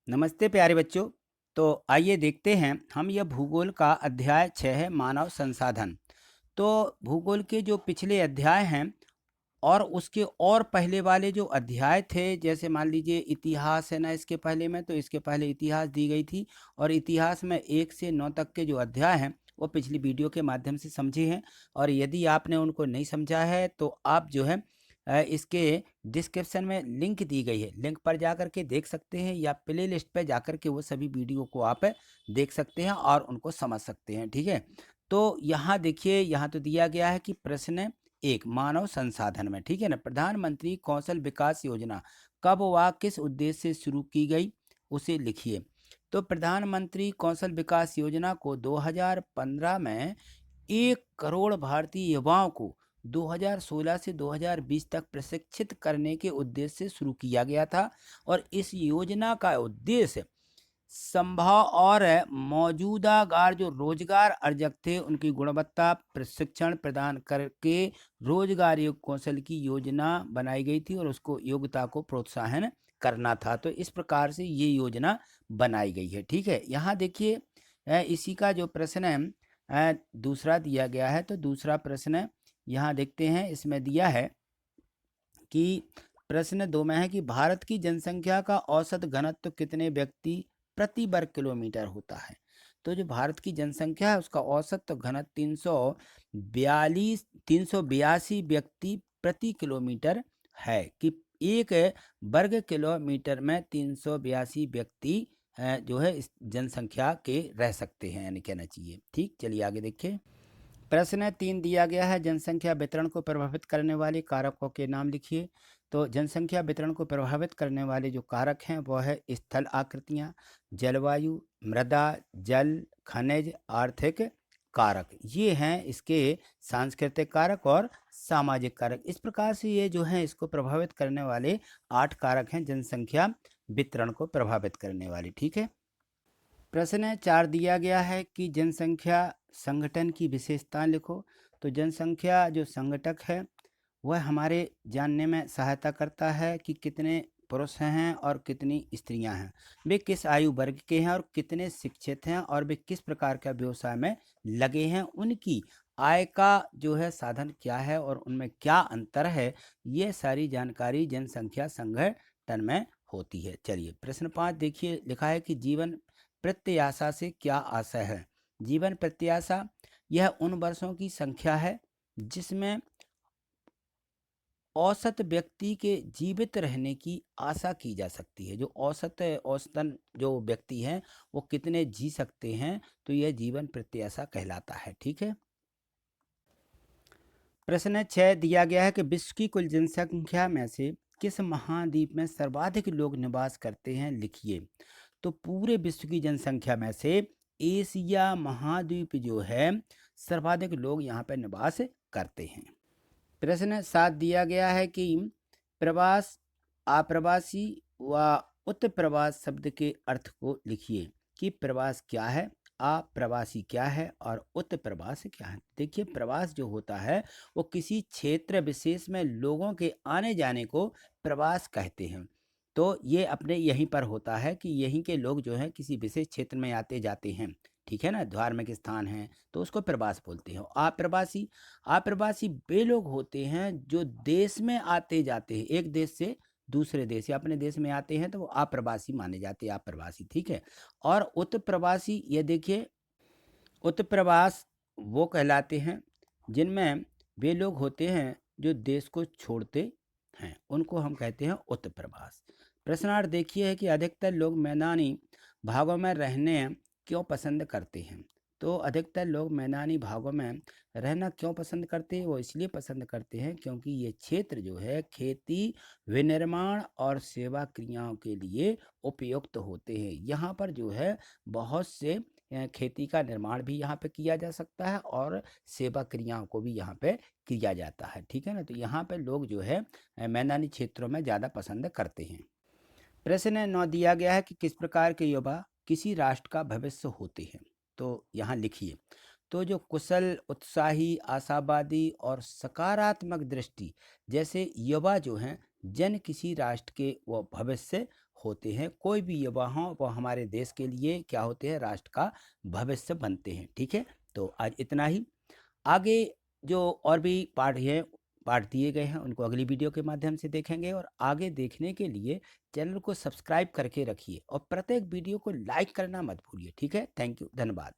नमस्ते प्यारे बच्चों। तो आइए देखते हैं हम यह भूगोल का अध्याय 6 है मानव संसाधन। तो भूगोल के जो पिछले अध्याय हैं और उसके और पहले वाले जो अध्याय थे, जैसे मान लीजिए इतिहास है ना, इसके पहले में तो इसके पहले इतिहास दी गई थी और इतिहास में 1 से 9 तक के जो अध्याय हैं वो पिछली वीडियो के माध्यम से समझे हैं। और यदि आपने उनको नहीं समझा है तो आप जो है इसके डिस्क्रिप्शन में लिंक दी गई है, लिंक पर जाकर के देख सकते हैं या प्ले लिस्ट पर जाकर के वो सभी वीडियो को आप देख सकते हैं और उनको समझ सकते हैं। ठीक है, तो यहाँ देखिए, यहाँ तो दिया गया है कि प्रश्न 1 मानव संसाधन में, ठीक है ना, प्रधानमंत्री कौशल विकास योजना कब व किस उद्देश्य से शुरू की गई, उसे लिखिए। तो प्रधानमंत्री कौशल विकास योजना को 2015 में 1 करोड़ भारतीय युवाओं को 2016 से 2020 तक प्रशिक्षित करने के उद्देश्य से शुरू किया गया था। और इस योजना का उद्देश्य संभव और मौजूदा जो रोजगार अर्जक थे उनकी गुणवत्ता प्रशिक्षण प्रदान करके रोजगार योग कौशल की योजना बनाई गई थी और उसको योग्यता को प्रोत्साहन करना था। तो इस प्रकार से ये योजना बनाई गई है। ठीक है, यहाँ देखिए इसी का जो प्रश्न है दूसरा दिया गया है। तो दूसरा प्रश्न यहाँ देखते हैं, इसमें दिया है कि प्रश्न 2 में है कि भारत की जनसंख्या का औसत घनत्व कितने व्यक्ति प्रति वर्ग किलोमीटर होता है। तो जो भारत की जनसंख्या है उसका औसत तो घनत्व 382 व्यक्ति प्रति किलोमीटर है कि 1 वर्ग किलोमीटर में 382 व्यक्ति जो है इस जनसंख्या के रह सकते हैं, यानी कहना चाहिए। ठीक, चलिए आगे देखिए। प्रश्न 3 दिया गया है, जनसंख्या वितरण को प्रभावित करने वाले कारकों के नाम लिखिए। तो जनसंख्या वितरण को प्रभावित करने वाले जो कारक हैं वो है स्थल आकृतियां, जलवायु, मृदा, जल, खनिज, आर्थिक कारक। ये हैं इसके सांस्कृतिक कारक और सामाजिक कारक। इस प्रकार से ये जो है इसको प्रभावित करने वाले 8 कारक हैं जनसंख्या वितरण को प्रभावित करने वाले। ठीक है, प्रश्न 4 दिया गया है कि जनसंख्या संगठन की विशेषताएं लिखो। तो जनसंख्या जो संगठक है वह हमारे जानने में सहायता करता है कि कितने पुरुष हैं और कितनी स्त्रियां हैं, वे किस आयु वर्ग के हैं और कितने शिक्षित हैं और वे किस प्रकार का व्यवसाय में लगे हैं, उनकी आय का जो है साधन क्या है और उनमें क्या अंतर है, ये सारी जानकारी जनसंख्या संगठन में होती है। चलिए प्रश्न 5 देखिए, लिखा है कि जीवन प्रत्याशा से क्या आशय है। जीवन प्रत्याशा यह उन वर्षों की संख्या है जिसमें औसत व्यक्ति के जीवित रहने की आशा की जा सकती है। जो औसतन जो व्यक्ति हैं वो कितने जी सकते हैं, तो यह जीवन प्रत्याशा कहलाता है। ठीक है, प्रश्न 6 दिया गया है कि विश्व की कुल जनसंख्या में से किस महाद्वीप में सर्वाधिक लोग निवास करते हैं, लिखिए। तो पूरे विश्व की जनसंख्या में से एशिया महाद्वीप जो है सर्वाधिक लोग यहाँ पर निवास करते हैं। प्रश्न 7 दिया गया है कि प्रवास, आप्रवासी व उत्प्रवास शब्द के अर्थ को लिखिए कि प्रवास क्या है, आप्रवासी क्या है और उत्प्रवास क्या है। देखिए प्रवास जो होता है वो किसी क्षेत्र विशेष में लोगों के आने जाने को प्रवास कहते हैं। तो ये अपने यहीं पर होता है कि यहीं के लोग जो हैं किसी विशेष क्षेत्र में आते जाते हैं। ठीक है ना, धार्मिक स्थान है तो उसको प्रवास बोलते हैं। आप्रवासी, आप्रवासी वे लोग होते हैं जो देश में आते जाते हैं, एक देश से दूसरे देश या अपने देश में आते हैं तो वो अप्रवासी माने जाते हैं, अप्रवासी। ठीक है, और उत्प्रवासी ये देखिए, उत्प्रवास वो कहलाते हैं जिनमें वे लोग होते हैं जो देश को छोड़ते हैं, उनको हम कहते हैं उत्प्रवास। प्रश्नार्थ देखिए है कि अधिकतर लोग मैदानी भागों में रहने क्यों पसंद करते हैं। तो अधिकतर लोग मैदानी भागों में रहना क्यों पसंद करते हैं, वो इसलिए पसंद करते हैं क्योंकि ये क्षेत्र जो है खेती, विनिर्माण और सेवा क्रियाओं के लिए उपयुक्त होते हैं। यहाँ पर जो है बहुत से खेती का निर्माण भी यहाँ पे किया जा सकता है और सेवा क्रियाओं को भी यहाँ पे किया जाता है। ठीक है ना, तो यहाँ पे लोग जो है मैदानी क्षेत्रों में ज़्यादा पसंद करते हैं। प्रश्न 9 दिया गया है कि किस प्रकार के युवा किसी राष्ट्र का भविष्य होते हैं। तो यहाँ लिखिए। तो जो कुशल, उत्साही, आशावादी और सकारात्मक दृष्टि जैसे युवा जो हैं जन किसी राष्ट्र के वो भविष्य होते हैं। कोई भी युवा हों वो हमारे देश के लिए क्या होते हैं, राष्ट्र का भविष्य बनते हैं। ठीक है, तो आज इतना ही। आगे जो और भी पार्ट दिए गए हैं उनको अगली वीडियो के माध्यम से देखेंगे, और आगे देखने के लिए चैनल को सब्सक्राइब करके रखिए और प्रत्येक वीडियो को लाइक करना मत भूलिए। ठीक है, थैंक यू, धन्यवाद।